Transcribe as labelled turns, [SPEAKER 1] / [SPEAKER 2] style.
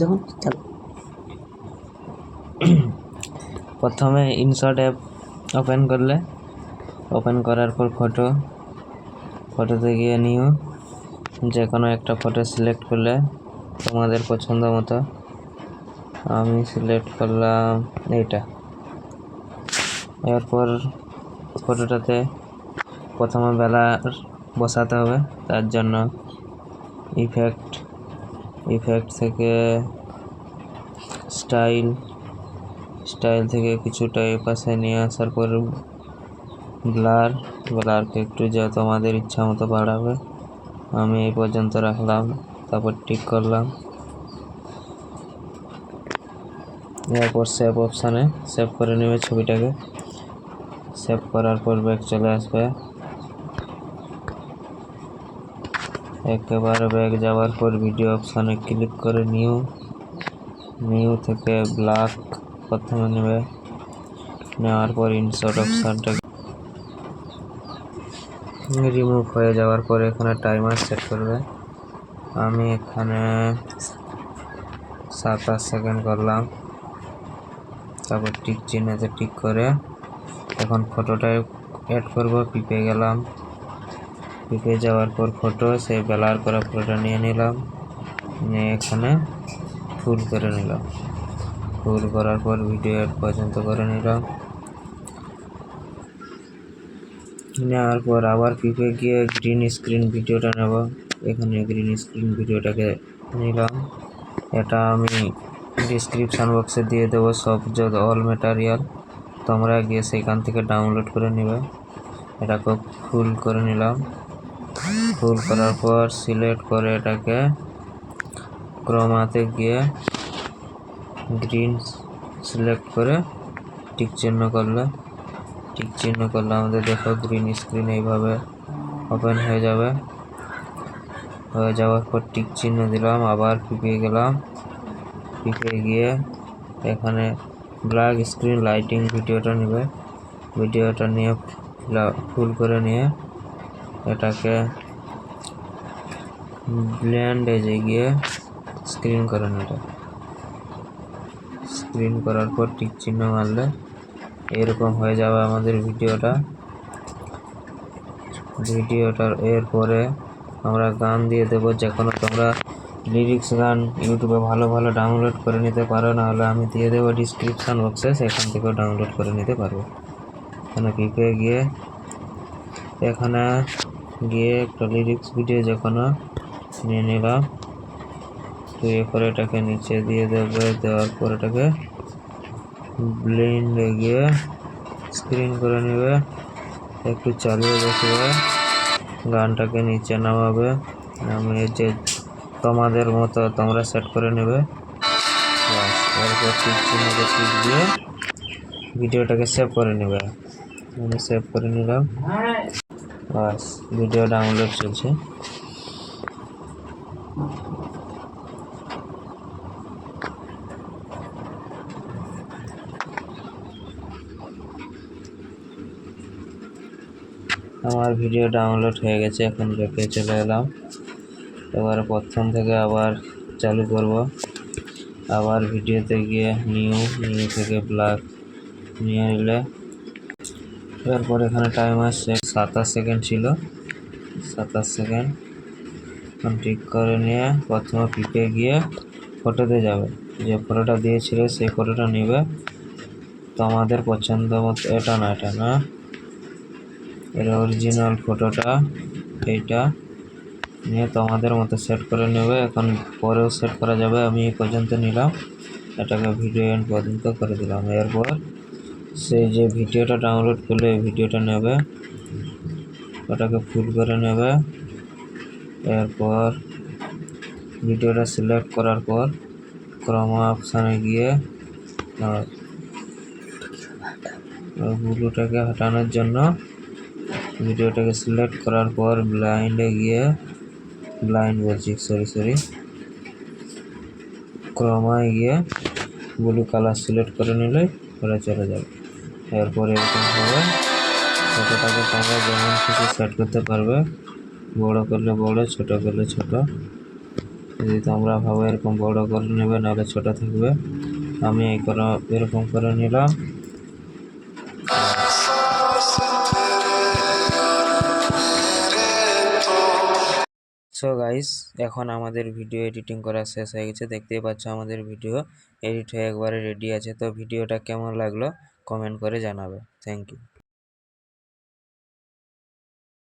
[SPEAKER 1] যখন প্রথমে InShot app open করলে, ওপেন করার পর ফটোতে গিয়ে নিউ যে কোনো একটা ফটো সিলেক্ট করলে তোমাদের পছন্দ মতো, আমি সিলেক্ট করলাম এইটা। এরপর ফটোটাতে প্রথমে ব্লার বসাতে হবে, তার জন্য ইফেক্ট থেকে স্টাইল থেকে কিছুটা এই পাশে নিয়ে আসার পর ব্লারকে একটু যা তোমাদের ইচ্ছা মতো বাড়াবে, আমি এই পর্যন্ত রাখলাম। তারপর টিক করলাম। এরপর সেভ অপশানে সেভ করে নেবে ছবিটাকে। সেভ করার পর ব্যাক চলে আসবে। একেবারে ব্যাক যাওয়ার পর ভিডিও অপশানে ক্লিক করে নিউ থেকে ব্ল্যাক প্রথমে নেবে। নেওয়ার পর ইনসার্ট অপশানটা রিমুভ হয়ে যাওয়ার পর এখানে টাইমার সেট করবে। আমি এখানে 27 সেকেন্ড করলাম। তারপর টিক চিহ্নতে টিক করে এখন ফটোটা অ্যাড করব। পিপে গেলাম। পিপে যাওয়ার পর ফটো সেই ব্লার করা ফটোটা নিয়ে নিলাম, নিয়ে এখানে ফুল করে নিলাম। ফুল করার পর ভিডিও অ্যাড পর্যন্ত করে নিলাম। নেওয়ার পর আবার পিপে গিয়ে গ্রিন স্ক্রিন ভিডিওটা নেব। এখানে গ্রিন স্ক্রিন ভিডিওটাকে নিলাম। এটা আমি ডিসক্রিপশান বক্সে দিয়ে দেবো সব যত অল ম্যাটেরিয়াল, তোমরা গিয়ে সেইখান থেকে ডাউনলোড করে নেবে। এটাকে ফুল করে নিলাম। ফুল করার পর সিলেক্ট করে এটাকে ক্রোমাতে গিয়ে গ্রিন সিলেক্ট করে টিক চিহ্ন করলে আমাদের দেখো গ্রিন স্ক্রিন এইভাবে ওপেন হয়ে যাবে। হয়ে যাওয়ার পর টিক চিহ্ন দিলাম। আবার পিপে গেলাম। পিপে গিয়ে এখানে ব্ল্যাক স্ক্রিন লাইটিং ভিডিওটা নেবে। ভিডিওটা নিয়ে ফুল করে নিয়ে এটাকে ব্লেন্ড এজে গিয়ে স্ক্রিন করে নেবে। স্ক্রিন করার পর টিক চিহ্ন মারলে এরকম হয়ে যাবে আমাদের ভিডিওটার। এরপরে আমরা গান দিয়ে দেবো, যে কোনো তোমরা লিরিক্স গান ইউটিউবে ভালো ডাউনলোড করে নিতে পারো, নাহলে আমি দিয়ে দেবো ডিসক্রিপশান বক্সে, সেখান থেকেও ডাউনলোড করে নিতে পারবো। এখানে পিপে গিয়ে এখানে একটা লিরিক্স ভিডিও যে কোনো নিয়ে নিলাম। তো এরপরে এটাকে নিচে দিয়ে দেবে। দেওয়ার পর এটাকে ব্লেন্ডে গিয়ে স্ক্রিন করে নেবে। একটু চালিয়ে বসবে, গানটাকে নিচে নামাবে। নামিয়ে যে তোমাদের মতো তোমরা সেট করে নেবে। এরপর টিক চিহ্নতে টিক দিয়ে ভিডিওটাকে সেভ করে নেবে। আমি সেভ করে নিলাম। বাস, ভিডিও ডাউনলোড চলছে। আমার ভিডিও ডাউনলোড হয়ে গেছে। এখন ব্যাকে চলে এলাম। এবার প্রথম থেকে আবার চালু করব। আবার ভিডিওতে গিয়ে নিউ থেকে ব্ল্যাক নিয়ে নিলে এরপর এখানে টাইম আসছে 27 সেকেন্ড ছিল। 27 সেকেন্ড ঠিক করে নিয়ে প্রথমে পিপে গিয়ে ফটোতে যাবে। যে ফটোটা দিয়েছিল সেই ফটোটা নেবে তোমাদের পছন্দ মতো। এটা না এর অরিজিনাল ফটোটা এইটা নিয়ে তোমাদের মতো সেট করে নেবে। এখন পরেও সেট করা যাবে। আমি এই পর্যন্ত নিলাম, এটাকে ভিডিও এন্ড পর্যন্ত করে দিলাম। এরপর সেই যে ভিডিওটা ডাউনলোড করলে এই ভিডিওটা নেবে, ওটাকে ফুল করে নেবে। এরপর ভিডিওটা সিলেক্ট করার পর ক্রোমা অপশানে গিয়ে ব্লুটাকে হটানোর জন্য ভিডিওটাকে সিলেক্ট করার পর ক্রোমায় গিয়ে ব্লু কালার সিলেক্ট করে নিলে ওরা চলে যাবে। এরপর এরকম হবে। ফটোটাকে তোমরা যেমন খুশি সেট করতে পারবে, বড় করলে বড়, ছোট করলে ছোট। যদি তোমরা ভাবো এরকম বড় করে নেবে নাহলে ছোট থাকবে, আমি এরকম করে নিলাম। সো গাইস, এখন আমাদের ভিডিও এডিটিং করা শেষ হয়ে গেছে। দেখতেই পাচ্ছ আমাদের ভিডিও এডিট হয়ে একবারে রেডি আছে। তো ভিডিওটা কেমন লাগলো কমেন্ট করে জানাবে। Thank you.